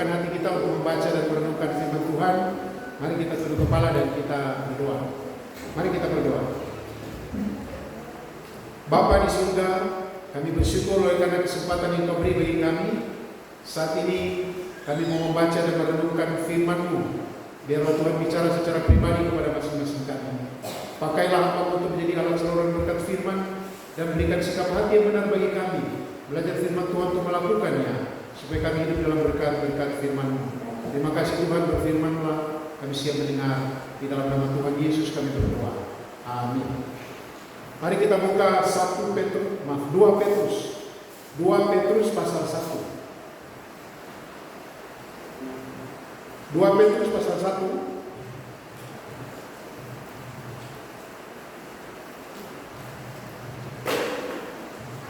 sibukkan hati kita untuk membaca dan merenungkan firman Tuhan. Mari kita tunduk kepala dan kita berdoa. Mari kita berdoa. Bapa di surga, kami bersyukur oleh karena kesempatan yang Kau beri bagi kami. Saat ini kami mau membaca dan merenungkan firman-Mu. Biarlah Tuhan bicara secara pribadi kepada masing-masing kami. Pakailah hamba untuk menjadi alat saluran berkat firman dan berikan sikap hati yang benar bagi kami. Belajar firman Tuhan untuk melakukannya, supaya kami hidup dalam berkat-berkat firman-Mu. Terima kasih Tuhan, berfirman-Lah, kami siap mendengar. Di dalam nama Tuhan Yesus kami berdoa. Amin. Mari kita buka 2 Petrus pasal 1. 2 Petrus pasal 1.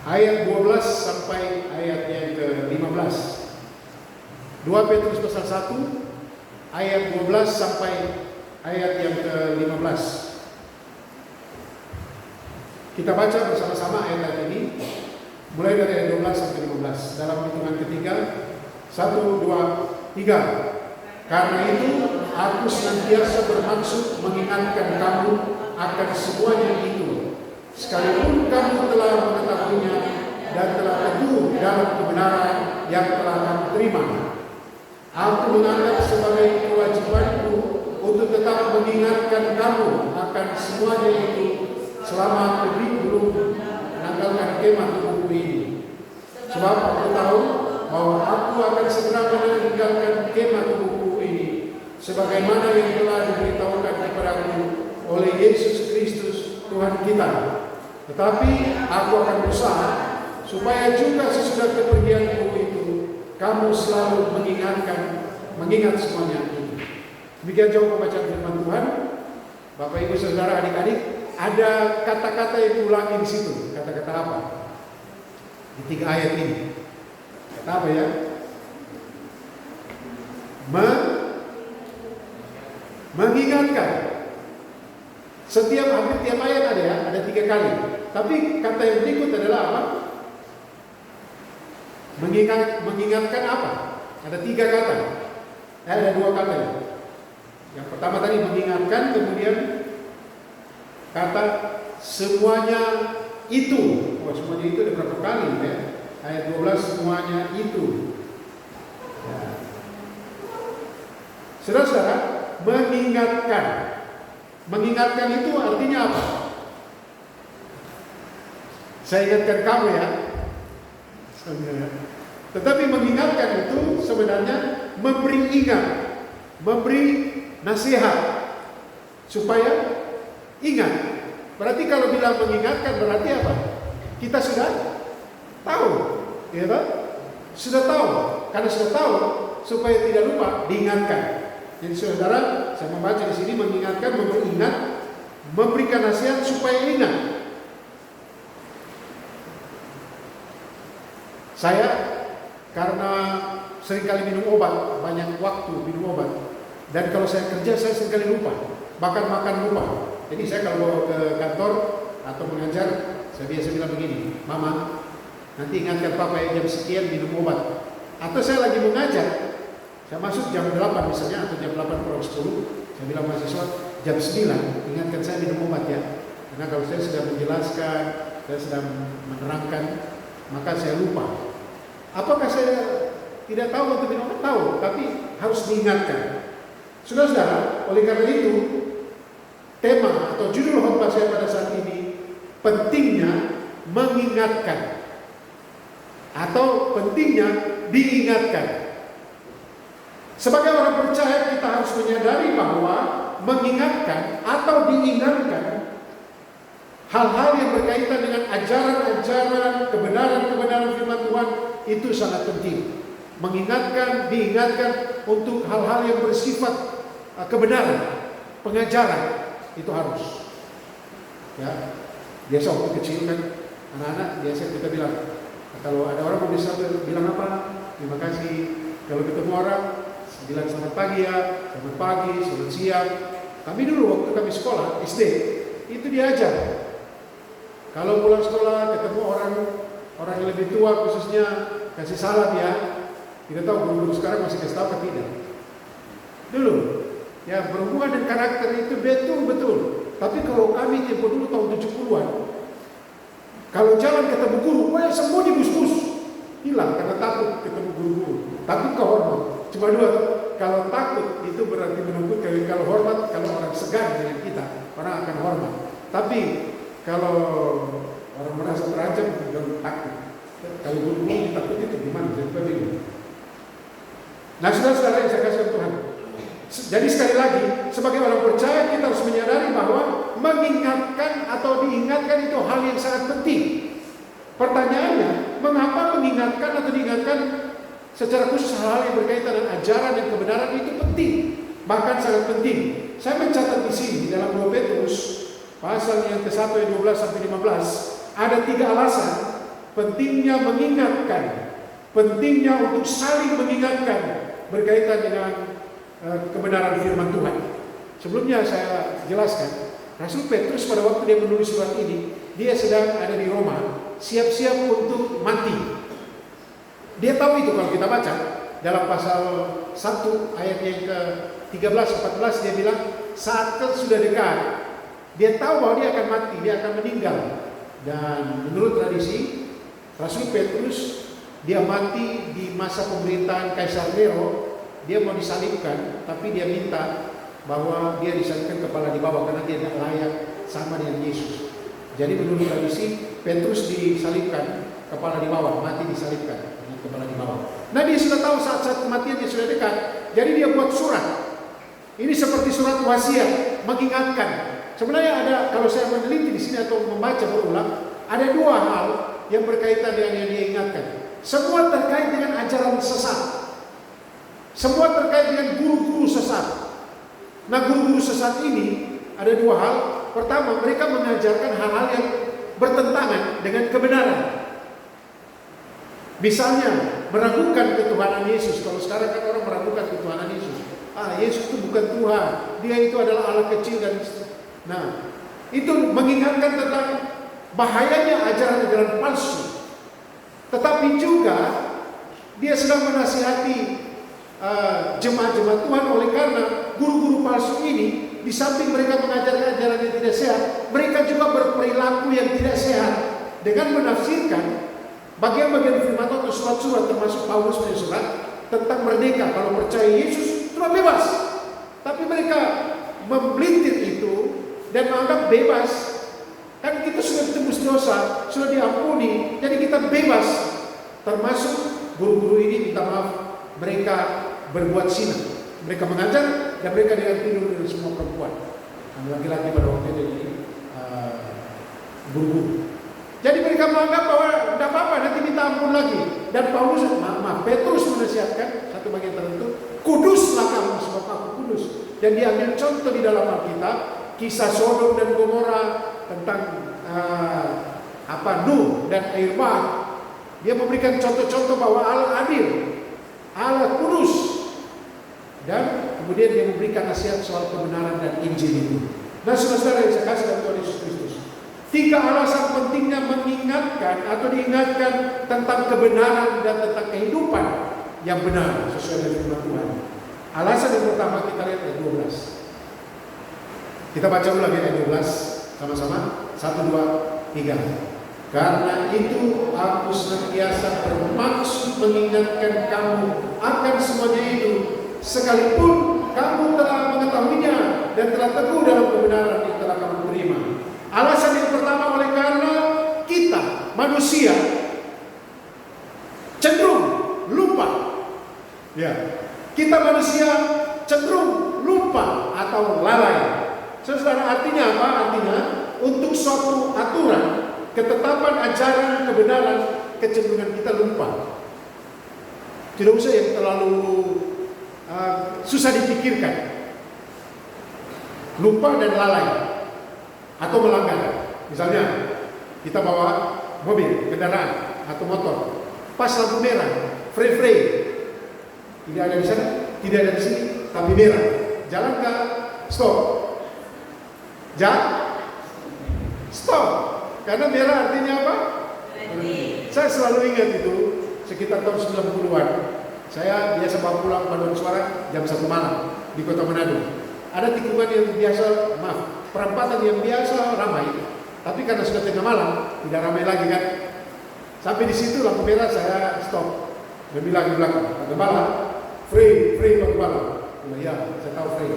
Ayat 12 sampai ayat yang ke-15. 2 Petrus pasal 1 ayat 12 sampai ayat yang ke-15. Kita baca bersama-sama ayat ini, mulai dari ayat 12 sampai 15 dalam hitungan ketiga. 1, 2, 3. Karena itu aku senantiasa bermaksud mengingatkan kamu akan semuanya itu, sekalipun kamu telah mengetahuinya dan telah teguh dalam kebenaran yang telah kamu terima. Aku menganggap sebagai kewajibanku untuk tetap mengingatkan kamu akan semuanya itu selama aku belum menanggalkan kemah tubuhku ini. Sebab aku tahu bahwa aku akan segera meninggalkan kemah tubuhku ini, sebagaimana yang telah diberitahukan kepadaku oleh Yesus Kristus Tuhan kita. Tetapi aku akan berusaha supaya juga sesudah kepergianku itu kamu selalu mengingat semuanya itu. Demikian jauh pembacaan firman Tuhan. Bapak Ibu Saudara adik-adik, ada kata-kata yang diulangi di situ. Kata-kata apa? Di 3 ayat ini. Kata apa ya? Mengingatkan. Hampir tiap ayat ada ya, ada 3 kali. Tapi kata yang berikut adalah apa? Mengingatkan apa? Ada 3 kata. Ada 2 kata ya. Yang pertama tadi mengingatkan, kemudian kata semuanya itu. Semuanya itu ada berapa kali ya? Ayat 12 semuanya itu. Ya. Saudara-saudara, mengingatkan. Mengingatkan itu artinya apa? Saya ingatkan kamu ya. Tetapi mengingatkan itu sebenarnya memberi ingat, memberi nasihat supaya ingat. Berarti kalau bilang mengingatkan berarti apa? Kita sudah tahu, ya kan? Sudah tahu. Karena sudah tahu supaya tidak lupa diingatkan. Jadi saudara, saya membaca di sini mengingatkan, memberi ingat, memberikan nasihat supaya ingat. Saya karena seringkali minum obat, banyak waktu minum obat, dan kalau saya kerja saya seringkali lupa, bahkan makan lupa. Jadi saya kalau bawa ke kantor atau mengajar, saya biasa bilang begini, Mama, nanti ingatkan Papa ya jam sekian minum obat. Atau saya lagi mengajar, saya masuk jam 8 misalnya, atau jam 8:10, saya bilang mahasiswa, jam 9, ingatkan saya minum obat ya. Karena kalau saya sudah menjelaskan, saya sedang menerangkan, maka saya lupa. Apakah saya tidak tahu untuk minum obat? Tahu, tapi harus diingatkan. Saudara-saudara, oleh karena itu, tema atau judul khotbah saya pada saat ini, pentingnya mengingatkan. Atau pentingnya diingatkan. Sebagai orang percaya kita harus menyadari bahwa mengingatkan atau diingatkan hal-hal yang berkaitan dengan ajaran-ajaran, kebenaran-kebenaran firman Tuhan itu sangat penting. Mengingatkan, diingatkan untuk hal-hal yang bersifat kebenaran, pengajaran itu harus. Ya, biasa waktu kecil kan anak-anak biasa kita bilang, kalau ada orang bisa bilang apa? Terima kasih. Kalau ketemu orang bilang selamat pagi ya, selamat pagi, selamat siang. Kami dulu waktu kami sekolah SD itu diajar. Kalau pulang sekolah ketemu orang yang lebih tua khususnya kasih salam ya. Tidak tahu guru-guru sekarang masih kasih tahu atau tidak. Dulu, ya berhubungan dengan karakter itu betul-betul. Tapi kalau kami tempo dulu tahun 70-an, kalau jalan ketemu guru, wah semua dibus-bus. Hilang karena takut ketemu guru-guru. Takut kehormat. Cuma dua, kalau takut itu berarti menunggu, kalau hormat, kalau orang segan dengan kita, orang akan hormat. Tapi kalau orang merasa terancam, jangan takut. Kalau guru-guru takut itu gimana? Jadi bingung. Nah, saudara-saudara yang saya kasih Tuhan. Jadi sekali lagi, sebagai orang percaya kita harus menyadari bahwa mengingatkan atau diingatkan itu hal yang sangat penting. Pertanyaannya, mengapa mengingatkan atau diingatkan secara khusus hal-hal yang berkaitan dengan ajaran dan kebenaran itu penting, bahkan sangat penting. Saya mencatat di sini dalam 2 Petrus pasal yang ke-1 ayat 12 sampai 15 ada 3 alasan pentingnya mengingatkan, pentingnya untuk saling mengingatkan berkaitan dengan kebenaran firman Tuhan. Sebelumnya saya jelaskan, Rasul Petrus pada waktu dia menulis surat ini, dia sedang ada di Roma, siap-siap untuk mati. Dia tahu itu kalau kita baca dalam pasal 1 ayat yang ke-13-14 dia bilang saat sudah dekat. Dia tahu bahwa dia akan mati, dia akan meninggal. Dan menurut tradisi Rasul Petrus dia mati di masa pemerintahan Kaisar Nero. Dia mau disalibkan, tapi dia minta bahwa dia disalibkan kepala di bawah karena dia tidak layak sama dengan Yesus. Jadi menurut tradisi Petrus disalibkan kepala di bawah, mati disalibkan kepala di bawah. Nah, dia sudah tahu saat-saat kematian dia sudah dekat. Jadi dia buat surat. Ini seperti surat wasiat, mengingatkan. Sebenarnya ada, kalau saya meneliti di sini atau membaca berulang, ada 2 hal yang berkaitan dengan yang dia ingatkan. Semua terkait dengan ajaran sesat. Semua terkait dengan guru-guru sesat. Nah, guru-guru sesat ini ada 2 hal. Pertama, mereka mengajarkan hal-hal yang bertentangan dengan kebenaran. Misalnya, meragukan ketuhanan Yesus. Kalau sekarang kan orang meragukan ketuhanan Yesus. Yesus itu bukan Tuhan. Dia itu adalah Allah kecil dan nah, itu mengingatkan tentang bahayanya ajaran-ajaran palsu. Tetapi juga dia sedang menasihati jemaat-jemaat Tuhan oleh karena guru-guru palsu ini di samping mereka mengajarkan ajaran yang tidak sehat, mereka juga berperilaku yang tidak sehat dengan menafsirkan bagian-bagian firman Tuhan atau surat-surat termasuk Paulus punya surat tentang merdeka. Kalau percaya Yesus sudah bebas, tapi mereka membelintir itu dan menganggap bebas kan kita sudah ditebus dosa, sudah diampuni, jadi kita bebas. Termasuk guru-guru ini minta maaf, mereka berbuat zina, mereka mengajar dan mereka dengan tidur dengan semua perempuan, laki-laki pada waktu itu jadi guru-guru. Jadi mereka menganggap bahwa tidak apa-apa, nanti minta ampun lagi. Dan Paulus, Petrus menasihatkan satu bagian tertentu, kuduslah kamu sebab aku kudus. Dan diambil contoh di dalam Alkitab, kisah Sodom dan Gomora tentang Nuh dan air bah. Dia memberikan contoh-contoh bahwa Allah adil, Allah kudus. Dan kemudian dia memberikan nasihat soal kebenaran dan Injil itu. Nah, saudara-saudara yang saya kasih dalam Tuhan Yesus Kristus, 3 alasan pentingnya mengingatkan atau diingatkan tentang kebenaran dan tentang kehidupan yang benar sesuai dengan firman Tuhan. Alasan yang pertama kita lihat ayat 12. Kita baca ulang ayat 12 sama-sama. 1, 2, 3. Karena itu aku senantiasa bermaksud mengingatkan kamu akan semuanya itu, sekalipun kamu telah mengetahuinya dan telah teguh dalam kebenaran yang telah kamu terima. Alasan yang pertama oleh karena kita manusia cenderung lupa. Ya, kita manusia cenderung lupa atau lalai. Saudara, artinya apa? Artinya untuk suatu aturan, ketetapan ajaran kebenaran, kecenderungan kita lupa. Tidak usah yang terlalu susah dipikirkan. Lupa dan lalai atau melanggar. Misalnya kita bawa mobil, kendaraan atau motor, pas lampu merah, free. Tidak ada di sana, tidak ada di sini, tapi merah. Jalan ke stop. Stop. Karena merah artinya apa? Saya selalu ingat itu sekitar tahun 90-an. Saya biasa bawa pulang paduan suara jam 1 malam di Kota Manado. Ada tikungan yang biasa, perempatan yang biasa ramai, tapi karena sudah tengah malam tidak ramai lagi kan. Sampai di situ lampu merah saya stop. Dia bilang di belakang, Pak Gembala, free Pak Gembala. Ya, saya tahu free.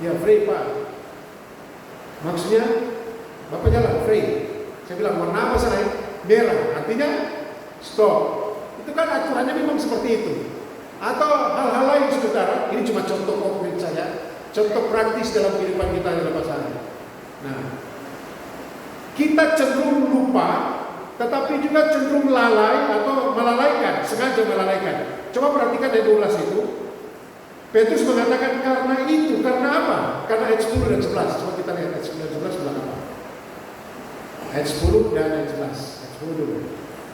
Ya free Pak. Maksudnya Bapak jalan free. Saya bilang warna apa sana? Merah. Artinya stop. Itu kan aturannya memang seperti itu. Atau hal-hal lain saudara. Ini cuma contoh konkret saya. Contoh praktis dalam kehidupan kita dalam pasangan. Nah, kita cenderung lupa, tetapi juga cenderung lalai atau melalaikan, sengaja melalaikan. Coba perhatikan ayat 12 itu. Petrus mengatakan karena itu, karena apa? Karena ayat 10 dan 11. Coba kita lihat ayat 10 dan 11 bilang apa? Ayat 10 dan ayat 11. Ayat 10 dulu.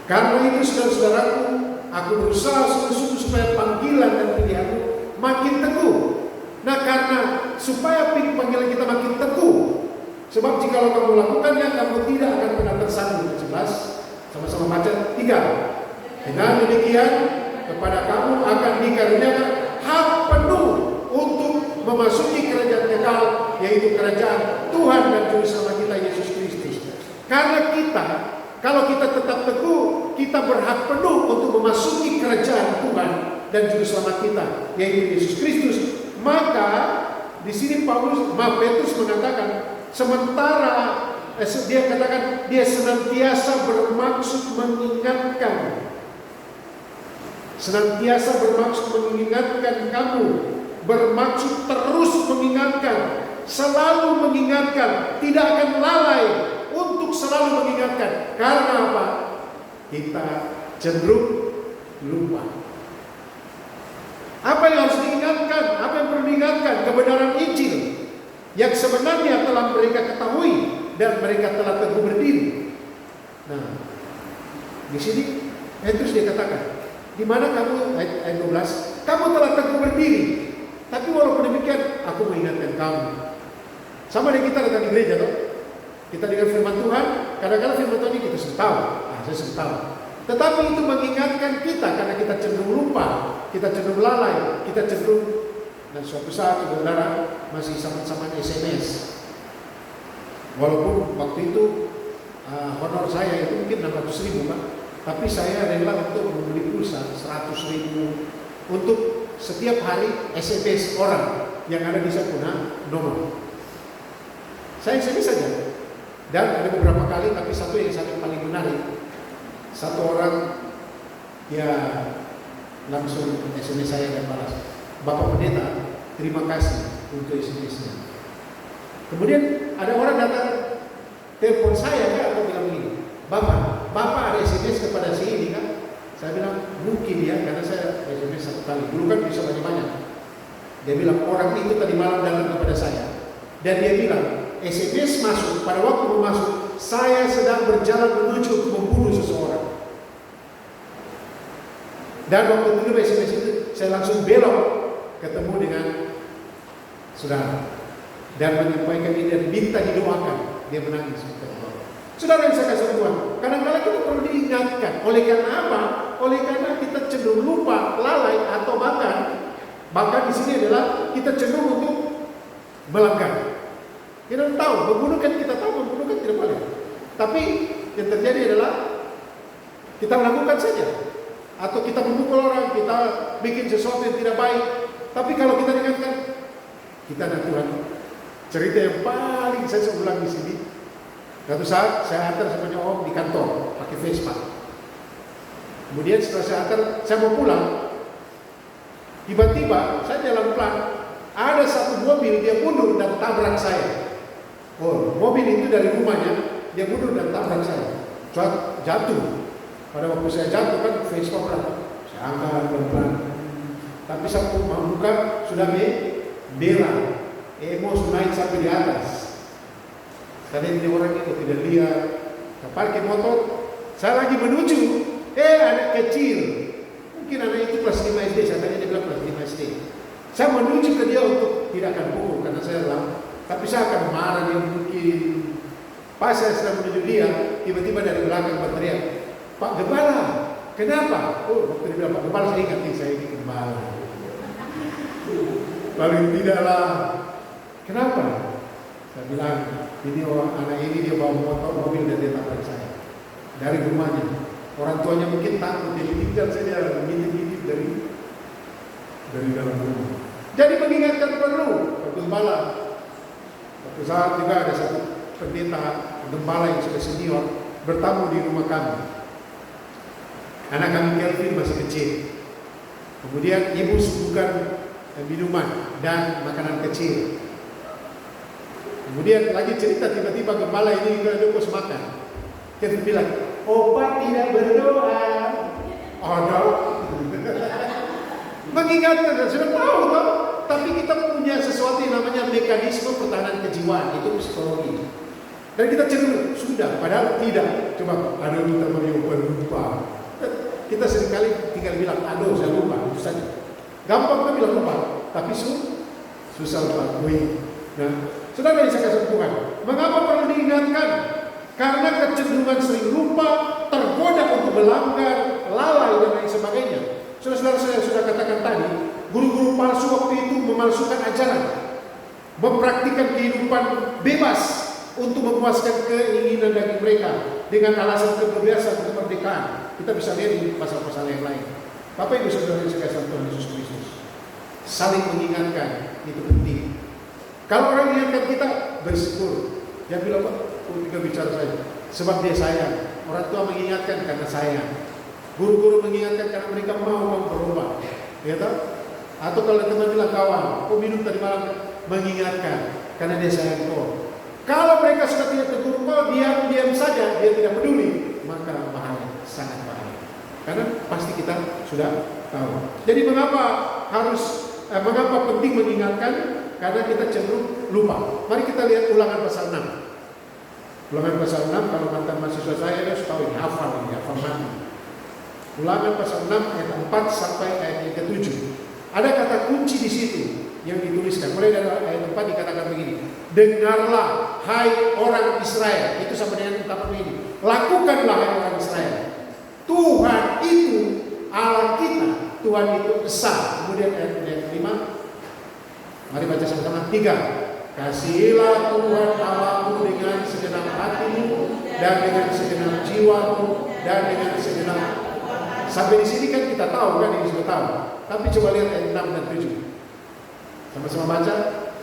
Karena itu saudara-saudaraku, aku berusaha sungguh-sungguh supaya panggilan dan pilihanmu makin teguh. Nah, karena supaya panggilan kita makin teguh, sebab jika kamu melakukannya, kamu tidak akan pernah tersandung. 11, sama-sama baca. 3. Dengan demikian, kepada kamu akan dikaruniakan hak penuh untuk memasuki kerajaan kekal, yaitu kerajaan Tuhan dan Juru Selamat kita Yesus Kristus. Karena kita, kalau kita tetap teguh, kita berhak penuh untuk memasuki kerajaan Tuhan dan Juru Selamat kita, yaitu Yesus Kristus. Maka di sini Petrus mengatakan, sementara dia katakan dia senantiasa bermaksud mengingatkan, senantiasa bermaksud mengingatkan kamu, bermaksud terus mengingatkan, selalu mengingatkan, tidak akan lalai untuk selalu mengingatkan. Karena apa? Kita cenderung lupa. Apa yang harus diingatkan? Apa yang perlu diingatkan? Kebenaran Injil yang sebenarnya telah mereka ketahui dan mereka telah teguh berdiri. Nah, di sini Petrus dia katakan, di mana kamu, ayat 12, kamu telah teguh berdiri. Tapi walaupun demikian, aku mengingatkan kamu. Sama dengan kita datang di gereja, toh? Kita dengar firman Tuhan, kadang-kadang firman Tuhan ini kita sudah tahu. Saya sudah tahu. Tetapi itu mengingatkan kita karena kita cenderung lupa, kita cenderung lalai, kita cenderung. Dan suatu saat saudara masih sama-sama SMS. Walaupun waktu itu honor saya itu mungkin 600.000 Pak. Tapi saya rela untuk membeli pulsa 100.000 untuk setiap hari SMS orang yang ada di saya punya nomor. Saya SMS saja. Dan ada beberapa kali, tapi satu yang sangat paling menarik. Satu orang ya langsung SMS saya dan balas, Bapak Pendeta, terima kasih untuk SMS-nya. Kemudian ada orang datang telepon saya kan, atau bilang begini, Bapak ada SMS kepada si ini kan? Saya bilang mungkin ya, karena saya SMS 1 kali. Dulu kan bisa banyak-banyak. Dia bilang orang itu tadi malam datang kepada saya dan dia bilang SMS masuk, pada waktu masuk saya sedang berjalan menuju untuk membunuh seseorang. Dan waktu itu SMS itu saya langsung belok ketemu dengan saudara dan menyampaikan ini dan minta didoakan. Dia menangis. Saudara yang saya kasih Tuhan, kadang-kadang kita perlu diingatkan. Oleh karena apa? Oleh karena kita cenderung lupa, lalai, atau bahkan di sini adalah kita cenderung untuk melanggar. Kita tahu, membunuh kan kita tahu, membunuh kan tidak boleh. Tapi yang terjadi adalah kita melakukan saja. Atau kita memukul orang, kita bikin sesuatu yang tidak baik. Tapi kalau kita ingatkan, kita dan Tuhan. Cerita yang paling saya ulang di sini. Satu saat saya antar sama Om di kantor pakai Vespa. Kemudian setelah saya antar, saya mau pulang. Tiba-tiba saya jalan pelan. Ada satu mobil dia mundur dan tabrak saya. Oh, mobil itu dari rumahnya dia mundur dan tabrak saya. Jatuh. Pada waktu saya jatuh kan Vespa pelan. Saya angkat pelan-pelan. Tapi saya mau buka sudah merah. Emosi naik sampai di atas. Karena ini orang itu tidak lihat. Saya parkir motor. Saya lagi menuju. Anak kecil. Mungkin anak itu kelas 5 SD. Saya tanya dia bilang kelas 5 SD. Saya menuju ke dia untuk tidak akan pukul karena saya lama. Tapi saya akan marah dia mungkin. Pas saya sedang menuju dia, tiba-tiba dari belakang berteriak, Pak Gembala, kenapa? Oh, waktu dia bilang Pak Gembala, saya ingat nih, saya ini Gembala. Paling tidaklah. Kenapa? Saya bilang, ini anak ini dia bawa motor, mobil dan dia tabrak saya dari rumahnya. Orang tuanya mungkin takut, jadi tinggal saja ngintip-ngintip dari dalam rumah. Jadi mengingatkan perlu, Pak Gembala. Suatu saat juga ada satu pendeta gembala yang sudah senior bertamu di rumah kami. Anak kami Kelvin masih kecil. Kemudian ibu suguhkan minuman dan makanan kecil. Kemudian lagi cerita, tiba-tiba gembala ini ke kos makan. Kelvin bilang, obat tidak berdoa. Ada. Mengingatkan, sudah tahu toh. Tapi kita punya sesuatu yang namanya mekanisme pertahanan kejiwaan, itu psikologi. Dan kita cenderung sudah, padahal tidak. Coba, ada minta Mario berlupa. Kita seringkali tinggal bilang, aduh saya lupa, itu saja. Gampang kita bilang lupa, tapi susah lupa. Nah, saudara yang saya kasih Tuhan, mengapa perlu diingatkan? Karena kecenderungan sering lupa, tergoda untuk melanggar, lalai dan lain sebagainya. Saudara-saudara saya sudah katakan tadi, guru-guru palsu waktu itu memalsukan ajaran, mempraktikkan kehidupan bebas untuk memuaskan keinginan daging mereka dengan alasan kebebasan dan kemerdekaan. Kita bisa lihat di pasal-pasal yang lain. Bapak Ibu Saudara yang sekasihan Tuhan Yesus Kristus, saling mengingatkan itu penting. Kalau orang mengingatkan kita, bersyukur. Dia bilang, Pak, kita bicara saya, sebab dia sayang. Orang tua mengingatkan karena sayang. Guru-guru mengingatkan karena mereka mau berubah. Ya tahu? Atau kalau teman bilang, kawan, kau minum tadi malam, mengingatkan karena dia sayang kau. Kalau mereka sudah tidak tegur kau, diam saja, dia tidak peduli, maka bahaya, sangat bahaya. Karena pasti kita sudah tahu. Jadi mengapa penting mengingatkan? Karena kita cenderung lupa. Mari kita lihat Ulangan pasal 6. Ulangan pasal 6, kalau mantan mahasiswa saya harus tahu, hafal mati. Ulangan pasal 6 ayat 4 sampai ayat yang ke-7. Ada kata kunci di situ yang dituliskan. Mulai dari ayat 4 dikatakan begini. Dengarlah hai orang Israel. Itu sama dengan ungkapan ini. Lakukanlah hai orang Israel. Tuhan itu Allah kita. Tuhan itu esa. Kemudian ayat 5. Mari baca sama-sama. 3. Kasihilah Tuhan Allahmu dengan segenap hatimu dan dengan segenap jiwamu dan dengan segenap. Sampai di sini kan kita tahu kan, ini sudah tahu. Tapi coba lihat ayat 6 dan 7. Sama-sama baca.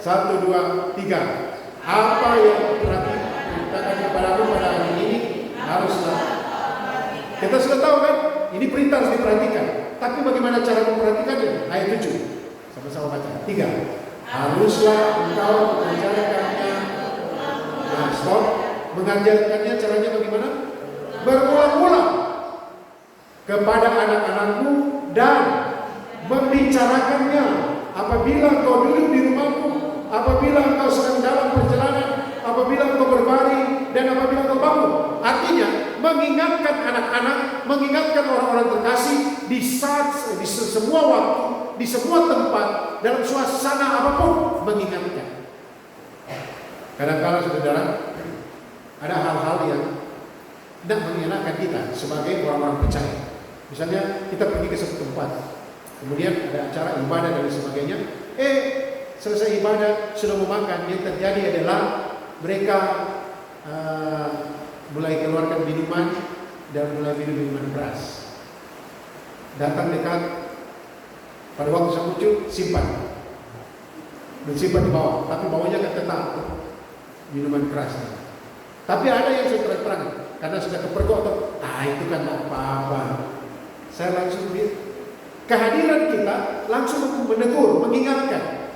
1, 2, 3. Apa yang diperintahkan kepadamu pada hari ini haruslah. Kita sudah tahu kan, ini perintah harus diperhatikan. Tapi bagaimana cara memperhatikannya? Ayat 7. Sama-sama baca. 3. Haruslah engkau mengajarkannya. Nah, stop. Mengajarkannya caranya bagaimana? Berulang-ulang kepada anak-anakmu dan membicarakannya apabila engkau duduk di rumahmu, apabila engkau sedang dalam perjalanan, apabila engkau berbaring, dan apabila engkau bangun. Artinya mengingatkan anak-anak, mengingatkan orang-orang terkasih di semua waktu, di semua tempat, dalam suasana apapun, mengingatkan. Kadang-kadang saudara, ada hal-hal yang tidak mengenakan kita sebagai orang-orang percaya. Misalnya kita pergi ke satu tempat, kemudian ada acara ibadah dan sebagainya. Selesai ibadah sudah mau makan, yang terjadi adalah mereka mulai keluarkan minuman dan mulai minum minuman keras. Datang dekat, pada waktu saya muncul simpan di bawah, tapi bawahnya kan tetap minuman keras. Tapi ada yang sudah terang karena sudah kepergok atau itu kan tak apa-apa. Saya langsung lihat kehadiran kita langsung menegur, mengingatkan.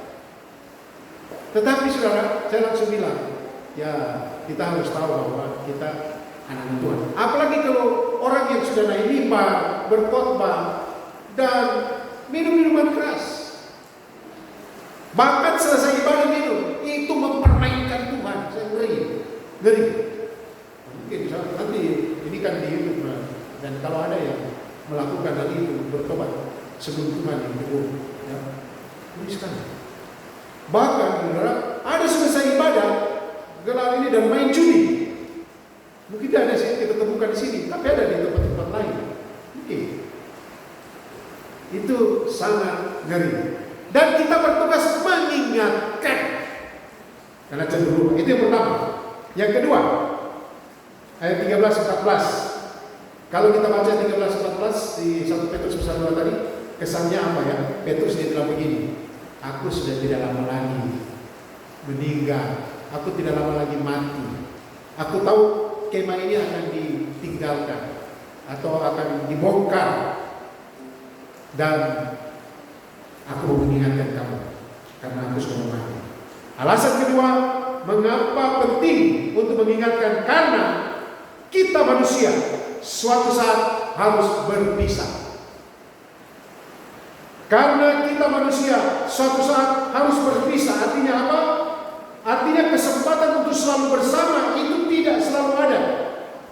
Tetapi saudara, saya langsung bilang, ya kita harus tahu bahwa kita anak Tuhan. Apalagi kalau orang yang sudah naik mimbar, berkhotbah dan minum minuman keras, bahkan selesai ibadah minum, itu mempermainkan Tuhan. Saya ngeri. Mungkin nanti ini kan di YouTube, dan kalau ada yang melakukan hal itu, bertobat sebelum Tuhan yang tegur, ya, ini sekali. Bahkan saudara, ada selesai ibadah gelar ini dan main judi. Mungkin tidak ada sih kita temukan di sini, tapi ada di tempat-tempat lain. Mungkin. Itu sangat ngeri. Dan kita bertugas mengingatkan. Karena cenderung itu yang pertama. Yang kedua, ayat 13-14. Kalau kita baca 13-14 di 1 Petrus pasal 2 tadi, kesannya apa ya? Petrus dia bilang begini, aku sudah tidak lama lagi meninggal, aku tidak lama lagi mati. Aku tahu kemah ini akan ditinggalkan atau akan dibongkar, dan aku mau mengingatkan kamu karena aku sudah mati. Alasan kedua, mengapa penting untuk mengingatkan? Karena kita manusia suatu saat harus berpisah. Karena kita manusia suatu saat harus berpisah. Artinya apa? Artinya kesempatan untuk selalu bersama itu tidak selalu ada.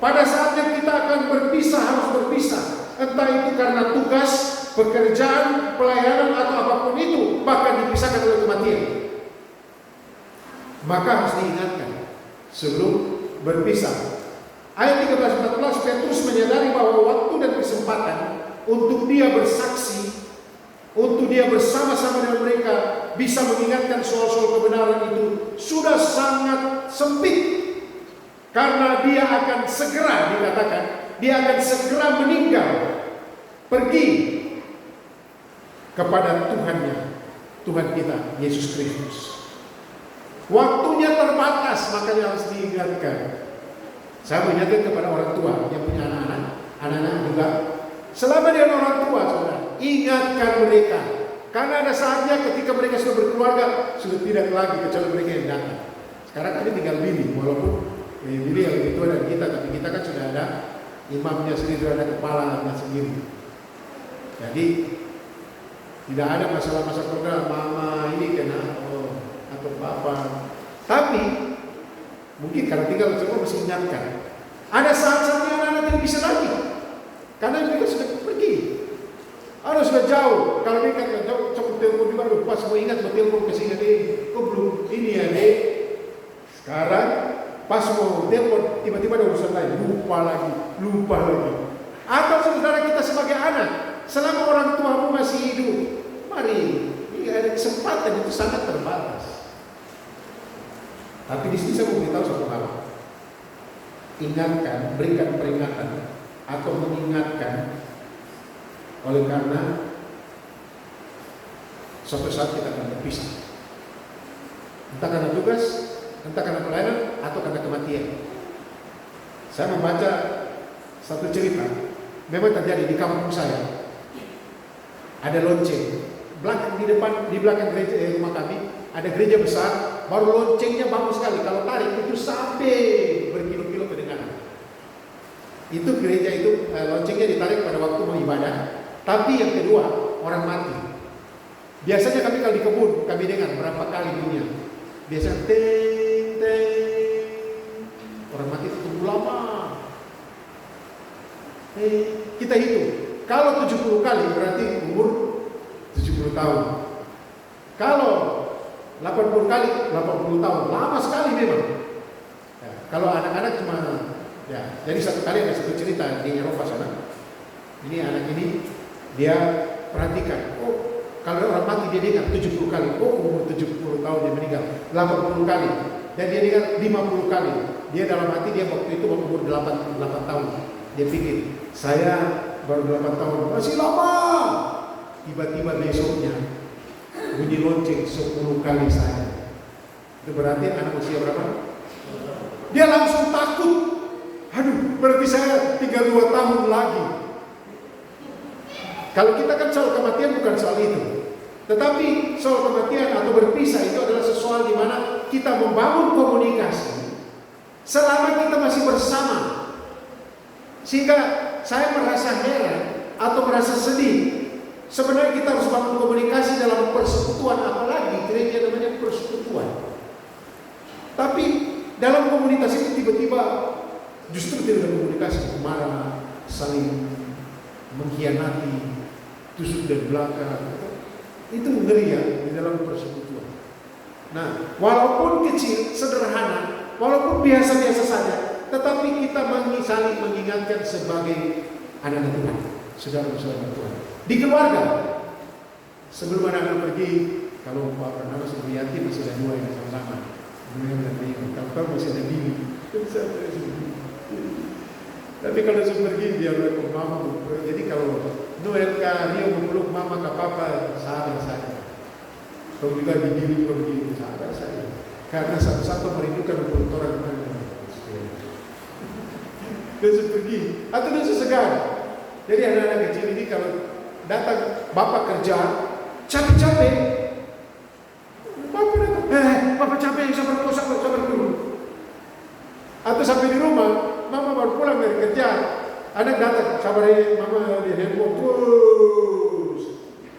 Pada saatnya kita akan berpisah, harus berpisah. Entah itu karena tugas, pekerjaan, pelayanan atau apapun itu, bahkan dipisahkan oleh kematian. Maka harus diingatkan sebelum berpisah. Ayat 13-14, Petrus menyadari bahwa waktu dan kesempatan untuk dia bersaksi, untuk dia bersama-sama dengan mereka bisa mengingatkan soal-soal kebenaran itu sudah sangat sempit. Karena dia akan segera, dikatakan, dia akan segera meninggal, pergi kepada Tuhannya, Tuhan kita, Yesus Kristus. Waktunya terbatas, makanya harus diingatkan. Saya mengingatkan kepada orang tua yang punya anak-anak juga. Selama dia orang tua, saudara, ingatkan mereka. Karena ada saatnya ketika mereka sudah berkeluarga, sudah tidak lagi kecuali mereka yang datang. Sekarang kami tinggal bini, walaupun bini yang lebih tua dari kita, tapi kita kan sudah ada imamnya sendiri, sudah ada kepalanya sendiri. Jadi tidak ada masalah-masalah program mama ini kena atau papa. Tapi mungkin karena tinggal semua mesti ingatkan. Ada saat-saatnya anak-anak tidak bisa lagi, karena mereka sudah pergi. Ada sudah jauh. Kalau mereka jauh, cukup telepon juga. Pas mau ingat mau telepon ke sini deh. Kok belum ini ya deh. Sekarang pas mau telepon tiba-tiba ada urusan lain, lupa lagi. Atau saudara kita sebagai anak, selama orang tuamu masih hidup, mari, ini ada kesempatan itu sangat terbatas. Tapi di sini saya mau beritahu satu hal. Ingatkan, berikan peringatan atau mengingatkan, oleh karena suatu saat kita akan berpisah. Entah karena tugas, entah karena pelayanan, atau karena kematian. Saya membaca satu cerita, memang terjadi di kampung saya. Ada lonceng, di belakang gereja rumah kami ada gereja besar, baru loncengnya bagus sekali. Kalau tarik itu sampai berkilo-kilo kedengaran. Itu gereja itu loncengnya ditarik pada waktu mau ibadah. Tapi yang kedua, orang mati. Biasanya kami kalau di kebun, kami dengar berapa kali bunyinya. Biasanya teng teng. Orang mati itu tunggu lama. Kita hitung. Kalau 70 kali berarti umur 70 tahun. Kalau 80 kali 80 tahun. Lama sekali memang. Ya, kalau anak-anak cuma ya, jadi satu kali ada satu cerita di Eropa sana. Ini anak ini dia perhatikan. Oh, kalau orang mati dia dengar 70 kali. Oh, umur 70 tahun dia meninggal. 80 kali. Dan dia dengar 50 kali. Dia dalam hati dia waktu itu umur 8 tahun. Dia pikir, saya baru 8 tahun, masih lama. Tiba-tiba besoknya bunyi lonceng 10 kali saya. Itu berarti anak usia berapa? Dia langsung takut. Aduh, berarti saya tinggal 2 tahun lagi. Kalau kita kan soal kematian bukan soal itu. Tetapi soal kematian atau berpisah itu adalah sesuatu di mana kita membangun komunikasi selama kita masih bersama. Sehingga saya merasa heran atau merasa sedih. Sebenarnya kita harus bangun komunikasi dalam persekutuan, apalagi gereja namanya persekutuan. Tapi dalam komunitas itu tiba-tiba justru tidak ada komunikasi, marah, saling mengkhianati, tusuk dari belakang. Itu ngeri ya di dalam persekutuan. Nah, walaupun kecil, sederhana, walaupun biasa-biasa saja, tetapi kita saling mengingatkan sebagai anak Tuhan, saudara-saudara Tuhan. Di keluarga, Sebelum anak-anak pergi, kalau Pak Pranama Supriyati masih ada dua yang sama-sama. Kemudian dan Rio, kalau masih ada Bibi. Tapi kalau sudah pergi dia udah ke mama. Jadi kalau Noel ke Rio memeluk mama ke papa, sahabat saya. Kalau juga Bibi juga begitu, sahabat saya. Karena satu-satu merindukan untuk orang lain. Dia sudah pergi, atau dia segan. Jadi anak-anak kecil ini kalau datang bapak kerja, capek-capek. Bapak datang, bapak capek, sabar dulu. Atau sampai di rumah, mama baru pulang dari kerja, anak datang, sabar ya, mama di handphone terus.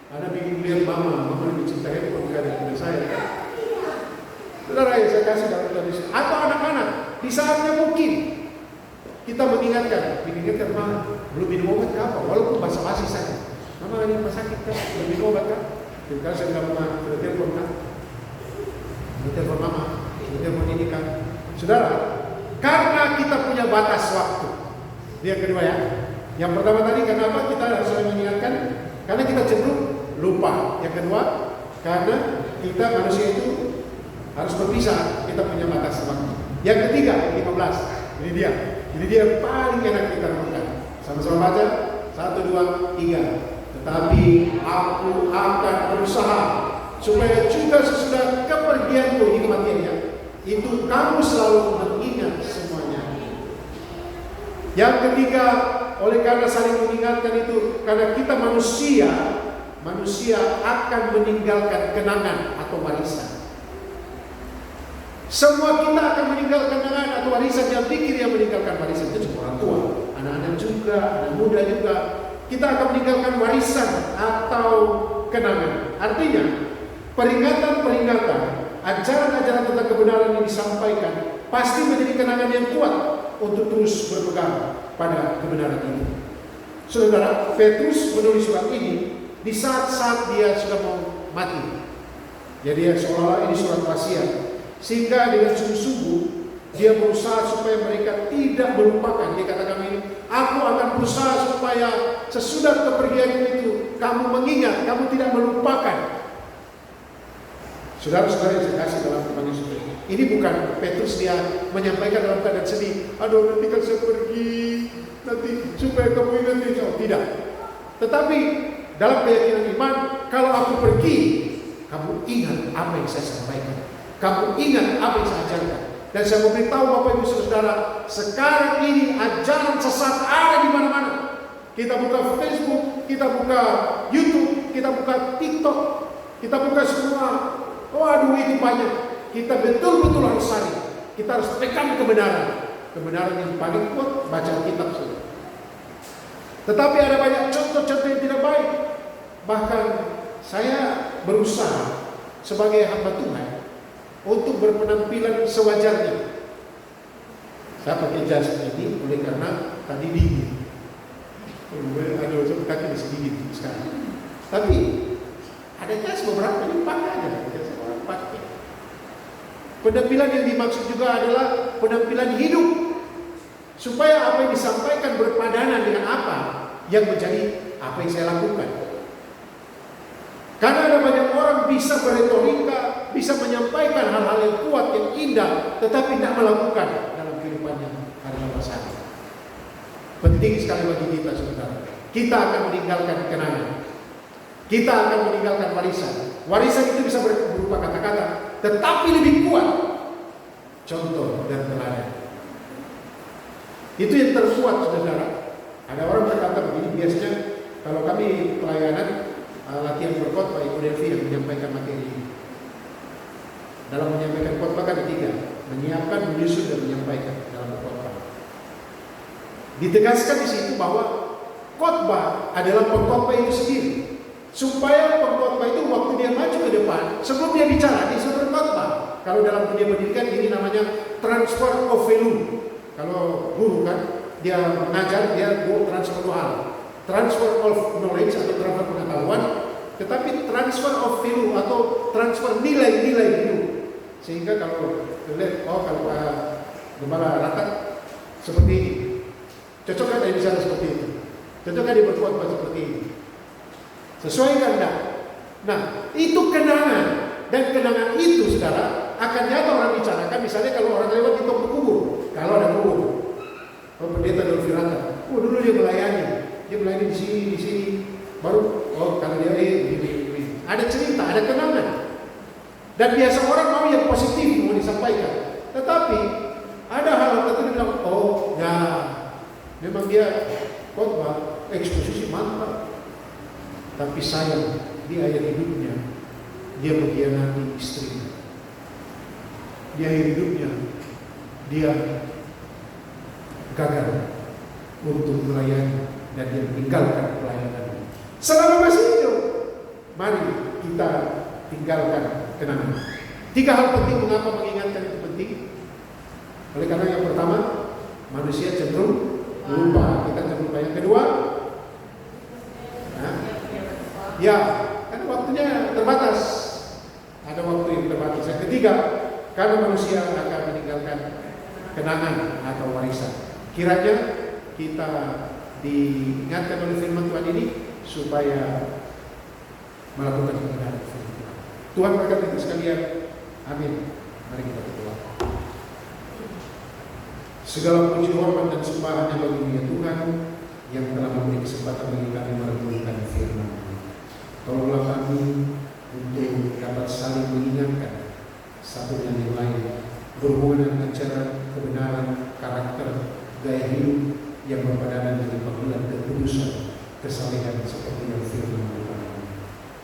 Anak bikin lihat mama lebih cinta handphone daripada saya. Saudara ya, saya kasih dalam tradisi. Atau anak-anak, di saatnya mungkin kita mengingatkan, mah belum minum obat ke apa? Walaupun basa-basi saja. Mama ini rumah sakit kan, belum minum obat kan? Kalau saya nggak pernah telepon kan? Telepon mama, telepon ini kan? Saudara, karena kita punya batas waktu. Yang kedua ya. Yang pertama tadi kenapa kita harus saling mengingatkan? Karena kita cenderung lupa. Yang kedua, karena kita manusia itu harus berpisah. Kita punya batas waktu. Yang ketiga, 15. Ini dia. Jadi dia paling enak kita lakukan. Sama-sama baca. 1, 2, 3. Tetapi aku akan berusaha supaya juga sesudah kepergianku, ini kematiannya, itu kamu selalu mengingat semuanya. Yang ketiga, oleh karena saling mengingatkan itu, karena kita manusia akan meninggalkan kenangan atau warisan. Semua kita akan meninggalkan kenangan atau warisan. Yang pikir yang meninggalkan warisan itu cuma orang tua, anak-anak juga, anak muda juga. Kita akan meninggalkan warisan atau kenangan. Artinya, peringatan-peringatan, ajaran-ajaran tentang kebenaran yang disampaikan pasti menjadi kenangan yang kuat untuk terus berpegang pada kebenaran ini. Saudara, Petrus menulis surat ini di saat-saat dia sudah mau mati. Jadi seolah-olah ini surat wasiat. Sehingga dengan sungguh-sungguh dia berusaha supaya mereka tidak melupakan. Dia katakan ini, aku akan berusaha supaya sesudah kepergianku itu kamu mengingat, kamu tidak melupakan. Saudara-saudara yang saya kasih dalam Tuhan Yesus, ini bukan Petrus dia menyampaikan dalam keadaan sedih. Aduh, nanti kan saya pergi, nanti supaya kamu ingat itu. Tidak. Tetapi dalam keyakinan iman, kalau aku pergi, kamu ingat apa yang saya sampaikan. Kamu ingat apa yang saya ajarkan. Dan saya mau beritahu Bapak Ibu Saudara, sekarang ini ajaran sesat ada di mana-mana. Kita buka Facebook, kita buka YouTube, kita buka TikTok, kita buka semua. Waduh, ini banyak. Kita betul-betul harus cari. Kita harus pegang kebenaran. Kebenaran yang paling kuat, baca kitab saja. Tetapi ada banyak contoh-contoh yang tidak baik. Bahkan saya berusaha sebagai hamba Tuhan untuk berpenampilan sewajarnya. Saya pakai jas ini oleh karena tadi dingin. Aduh, kaki masih dingin sekarang. Tapi ada jas beberapa yang pakai aja. Pakai. Penampilan yang dimaksud juga adalah penampilan hidup, supaya apa yang disampaikan berpadanan dengan apa yang menjadi apa yang saya lakukan. Karena ada banyak orang bisa berretorika, bisa menyampaikan hal-hal yang kuat, yang indah, tetapi tidak melakukan dalam kehidupannya hari-hari sehari. Penting sekali bagi kita, saudara. Kita akan meninggalkan kenangan. Kita akan meninggalkan warisan. Warisan itu bisa berupa kata-kata, tetapi lebih kuat contoh dan teladan. Itu yang terkuat, saudara. Ada orang berkata begini, biasanya kalau kami pelayanan latihan berkhotbah, Ibu Delvi yang menyampaikan materi ini. Dalam menyampaikan khotbah kan tiga: menyiapkan, menyusun, dan menyampaikan dalam khotbah. Ditegaskan di situ bahwa khotbah adalah pengkhotbah itu sendiri. Supaya pengkhotbah itu waktu dia maju ke depan, sebelum dia bicara, dia sudah berkhotbah. Kalau dalam dunia pendidikan ini namanya transfer of value. Kalau guru kan, dia mengajar, dia transfer dua hal. Transfer of knowledge atau transfer pengetahuan, tetapi transfer of value atau transfer nilai-nilai hidup. Sehingga kalau lihat, kalau Gembala Rata seperti ini, cocok kan dia bicara seperti itu, cocok kan dia berkhotbah seperti ini, sesuai kan enggak? Nah, itu kenangan. Dan kenangan itu, saudara, akan nyata orang bicarakan. Misalnya kalau orang lewat di toko kubur, kalau ada kubur, pendeta Dolfi Firanta, dulu dia melayani di sini, baru kalau dia ini. Ada cerita, ada kenangan. Dan biasa orang mau yang positif mau disampaikan. Tetapi ada hal tertentu dia bilang, ya, memang dia khotbah eksposisi mantap. Tapi sayang di akhir hidupnya dia mengkhianati istrinya. Di akhir hidupnya dia gagal untuk melayani dan dia meninggalkan pelayanan. Selama masih hidup, mari kita tinggalkan kenangan. 3 hal penting mengapa mengingatkan itu penting. Oleh karena yang pertama, manusia cenderung lupa. Kita cenderung lupa. Yang kedua, ya, karena waktunya terbatas. Ada waktu yang terbatas. Yang ketiga, karena manusia akan meninggalkan kenangan atau warisan. Kiranya kita diingatkan oleh firman Tuhan ini supaya melakukan kebenaran firman Tuhan. Tuhan berkati kita sekalian. Amin. Mari kita berdoa. Segala puji hormat dan sembah hanya bagi Dia Tuhan yang telah memberi kesempatan bagi kami merenungkan firman. Tolonglah kami untuk dapat saling mengingatkan satu dengan yang lain berhubungan dengan ajaran, kebenaran, karakter, gaya hidup yang berpadanan dengan panggilan kekudusan, kesalehan seperti yang firman Tuhan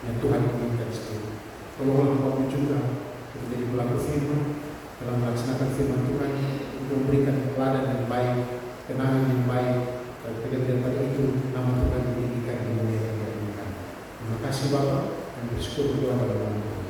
yang Tuhan inginkan sekali. Tolonglah Bapak juga untuk menjadi pelaku firman dalam melaksanakan firman Tuhan untuk memberikan teladan yang baik, kenangan yang baik, dan daripada itu nama Tuhan ditinggikan di dunia yang Terima kasih Bapak dan bersyukur kepada Allah.